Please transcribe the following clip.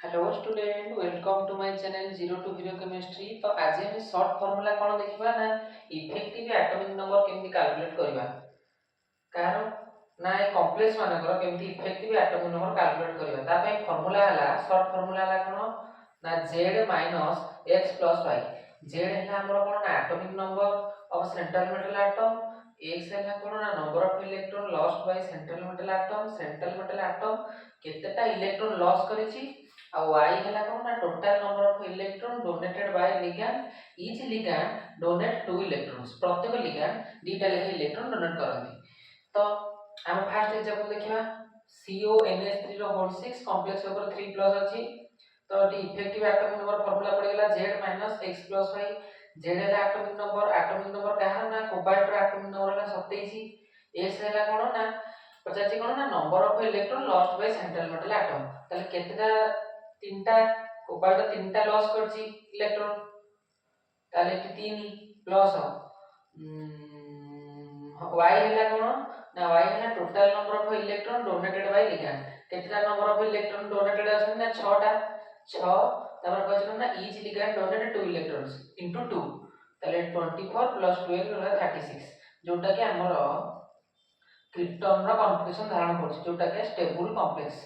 Hello student, welcome to my channel zero to hero chemistry. तो आज हम short formula कौन देखिबा ना इफेक्टिव एटॉमिक नंबर केमती कैलकुलेट करबा कार ना ए कॉम्प्लेक्स मानकर केमती इफेक्टिव एटॉमिक नंबर कैलकुलेट करबा ता पय फार्मूला हला शॉर्ट फार्मूला हला कोन ना z - x + y। z हला हमर कोन ना atomic number of central metal atom, x हला कोन ना number of electron lost by central metal atom केतेटा इलेक्ट्रॉन लॉस करिछि। आ y हला कोन ना total number of electron donated by ligand. Each ligand donate 2 electrons. प्रत्येक लिगैंड दीटा लेखा इलेक्ट्रॉन डोनेट करନ୍ତି। तो हम फर्स्ट एग्जांपल देखिबा CONH3 रो होल 6 कॉम्प्लेक्स ऊपर 3+ अछि। तो इफेक्टिव एटॉमिक नंबर फार्मूला पड़ेगा z - x + y। z हला एटॉमिक नंबर कहा ना कोबाल्ट रो एटॉमिक नंबर हला 27। s हला कोन ना पचाची कोन ना number of electron lost by central metal atom. तले केतेटा तीनटा कोबाल्ट तीनटा लॉस करछि इलेक्ट्रॉन, ताले 3 प्लस y हला कोन ना y हला total number of electron donated by ligand. केतेटा नंबर ऑफ इलेक्ट्रॉन डोनेटेड अछि ना 6टा 6 तबर कहछ ना each ligand donated 2 electrons into 2, ताले 24 + 12 होला 36, जोटा कि हमर क्रिप्टन रो कॉन्फिगरेशन धारण करछि, जोटा कि स्टेबल कॉम्प्लेक्स।